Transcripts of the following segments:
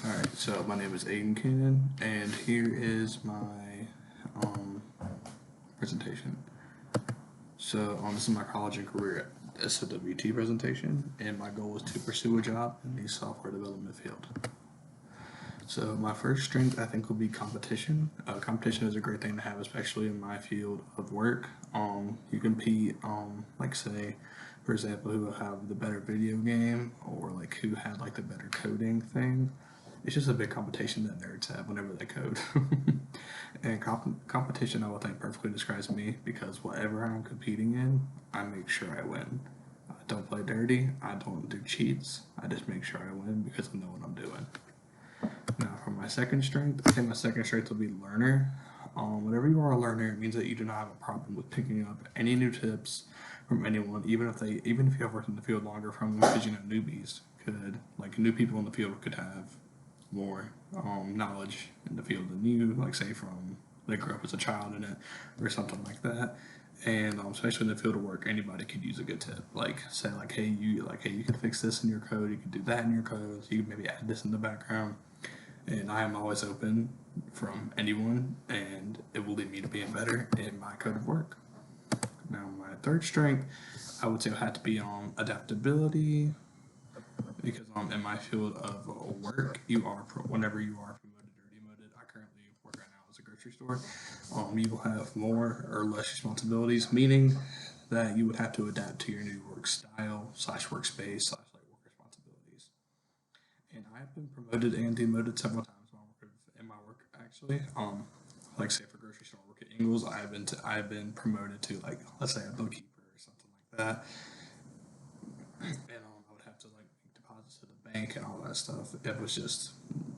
Alright, so my name is Aiden Keenan, and here is my um, presentation. This is my college and career SOWT presentation, and my goal is to pursue a job in the software development field. So my first strength, I think, will be competition. Competition is a great thing to have, especially in my field of work. You compete, like say, for example, who will have the better video game, or like who had like the better coding thing. It's just a big competition that nerds have whenever they code. And competition, I would think, perfectly describes me because whatever I'm competing in, I make sure I win. I don't play dirty. I don't do cheats. I just make sure I win because I know what I'm doing. Now, for my second strength, I think my second strength will be learner. Whenever you are a learner, it means that you do not have a problem with picking up any new tips from anyone, even if you have worked in the field longer from them, because newbies could, like new people in the field could have more knowledge in the field than you, like say from they grew up as a child in it or something like that. And especially in the field of work, anybody could use a good tip. Like say hey you could fix this in your code, you could do that in your code, you could maybe add this in the background. And I am always open from anyone, and it will lead me to being better in my code of work. Now, my third strength, I would say, would have to be adaptability, because in my field of work, whenever you are promoted or demoted. I currently work right now as a grocery store. You will have more or less responsibilities, meaning that you would have to adapt to your new work style slash workspace slash like work responsibilities. And I've been promoted and demoted several times in my work actually. Like say for grocery store work at Ingles, I've been promoted to like let's say a bookkeeper or something like that, and I would have to like make deposits to the bank and all that stuff. It was just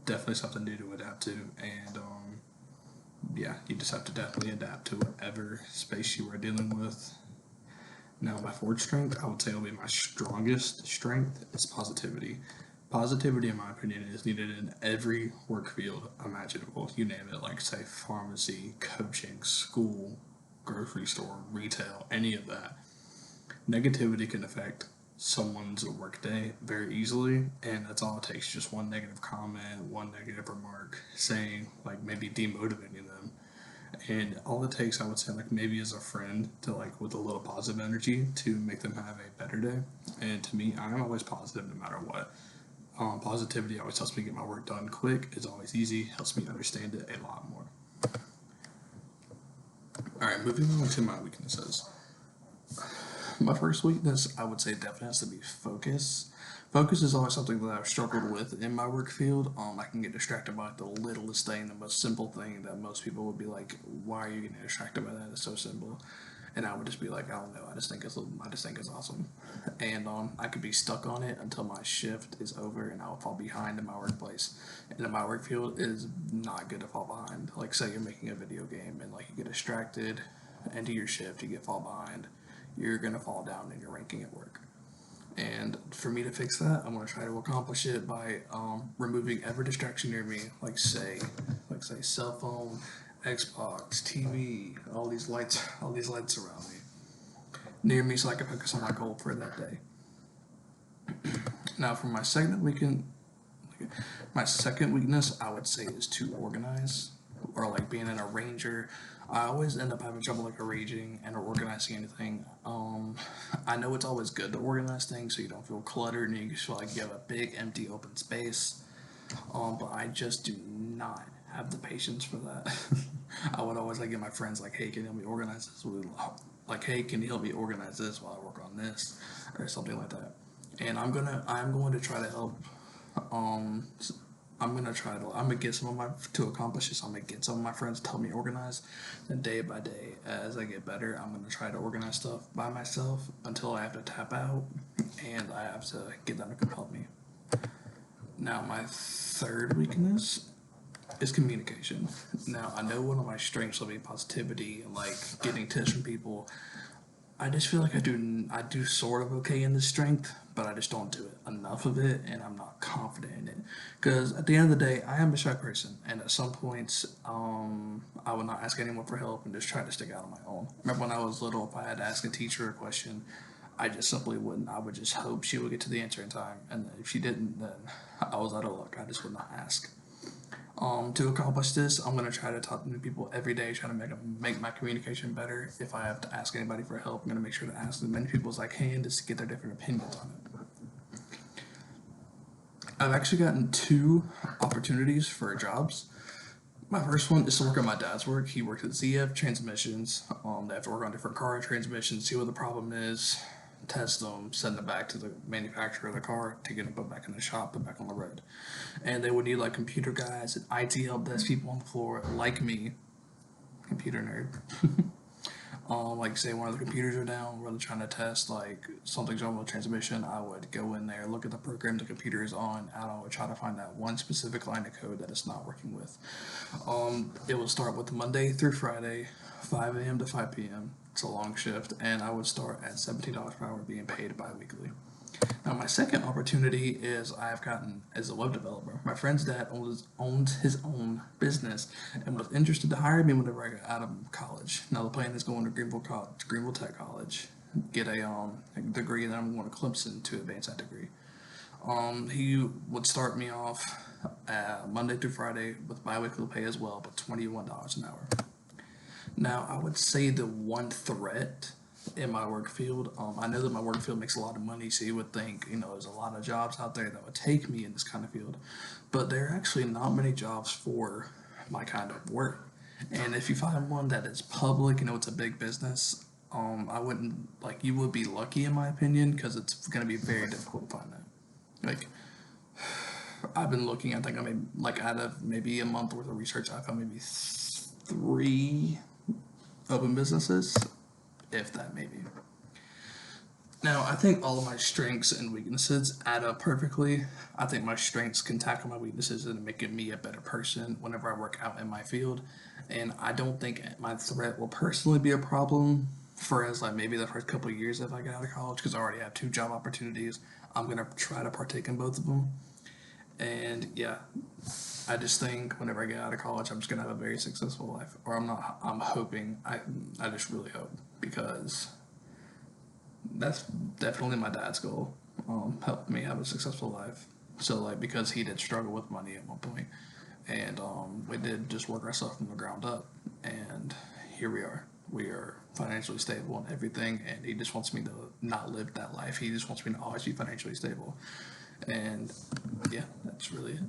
definitely something new to adapt to, and yeah, you just have to definitely adapt to whatever space you are dealing with. Now, my fourth strength, I would say, will be my strongest strength is positivity. Positivity, in my opinion, is needed in every work field imaginable. You name it, like say pharmacy, coaching, school, grocery store, retail, any of that. Negativity can affect someone's workday very easily, and that's all it takes, just one negative comment, one negative remark saying like maybe demotivating them. And all it takes, I would say, like maybe as a friend to like with a little positive energy to make them have a better day. And to me, I'm always positive no matter what. Positivity always helps me get my work done quick. It's always easy, helps me understand it a lot more. All right, moving on to my weaknesses. My first weakness, I would say, definitely has to be focus. Focus is always something that I've struggled with in my work field. I can get distracted by like, the littlest thing, the most simple thing that most people would be like, "Why are you getting distracted by that? It's so simple." And I would just be like, "I don't know. I just think it's awesome." And I could be stuck on it until my shift is over, and I'll fall behind in my workplace. And in my work field, it is not good to fall behind. Like, say you're making a video game, and like you get distracted, into your shift, you get fall behind, you're gonna fall down in your ranking at work. And for me to fix that, I'm gonna try to accomplish it by removing every distraction near me, like say cell phone, Xbox, TV, all these lights around me near me, so I can focus on my goal for that day. Now, for my second weakness, I would say, is to organize, or like being an arranger. I always end up having trouble like arranging and organizing anything. I know it's always good to organize things so you don't feel cluttered and you feel like you have a big empty open space. But I just do not have the patience for that. I would always like get my friends like, "Hey, can you help me organize this?" Like, "Hey, can you help me organize this while I work on this?" or something like that. And I'm going to try to help. Um, I'm gonna get some of my to accomplish this. I'm gonna get some of my friends to help me organize. Then day by day, as I get better, I'm gonna try to organize stuff by myself until I have to tap out, and I have to get them to come help me. Now, my third weakness is communication. Now, I know one of my strengths will be positivity and like getting tips from people. I just feel like I do sort of okay in this strength, but I just don't do it enough of it, and I'm not confident in it. Because at the end of the day, I am a shy person, and at some points, I would not ask anyone for help and just try to stick out on my own. Remember when I was little, if I had to ask a teacher a question, I just simply wouldn't. I would just hope she would get to the answer in time, and if she didn't, then I was out of luck. I just would not ask. To accomplish this, I'm gonna try to talk to new people every day, trying to make my communication better. If I have to ask anybody for help, I'm gonna make sure to ask as many people as I can just to get their different opinions on it. I've actually gotten two opportunities for jobs. My first one is to work on my dad's work. He works at ZF Transmissions. They have to work on different car transmissions, see what the problem is, test them, send them back to the manufacturer of the car to get them put back in the shop, put back on the road. And they would need like computer guys and IT help desk people on the floor, like me, computer nerd. Like say one of the computers are down, we're trying to test like something's wrong with the transmission. I would go in there, look at the program the computer is on, and I would try to find that one specific line of code that it's not working with. It would start with Monday through Friday, 5 a.m. to 5 p.m. It's a long shift, and I would start at $17 per hour, being paid bi-weekly. Now, my second opportunity is I've gotten as a web developer. My friend's dad owns his own business and was interested to hire me whenever I got out of college. Now, the plan is going to Greenville Tech College, get a degree, and then I'm going to Clemson to advance that degree. He would start me off Monday through Friday with biweekly pay as well, but $21 an hour. Now, I would say the one threat in my work field, I know that my work field makes a lot of money, so you would think, there's a lot of jobs out there that would take me in this kind of field, but there are actually not many jobs for my kind of work. And if you find one that is public, it's a big business, I wouldn't, like, you would be lucky in my opinion, because it's going to be very difficult to find that. Like, I've been looking, I think I made, like, out of maybe a month worth of research, I found maybe three open businesses, if that maybe. Now, I think all of my strengths and weaknesses add up perfectly. I think my strengths can tackle my weaknesses and make me a better person whenever I work out in my field. And I don't think my threat will personally be a problem for as like maybe the first couple of years if I get out of college, because I already have two job opportunities. I'm gonna try to partake in both of them. And yeah, I just think whenever I get out of college, I'm just gonna have a very successful life. Or I'm not. I'm hoping. I just really hope, because that's definitely my dad's goal. Help me have a successful life. So like because he did struggle with money at one point, and we did just work ourselves from the ground up, and here we are. We are financially stable and everything, and he just wants me to not live that life. He just wants me to always be financially stable, and yeah, that's really it.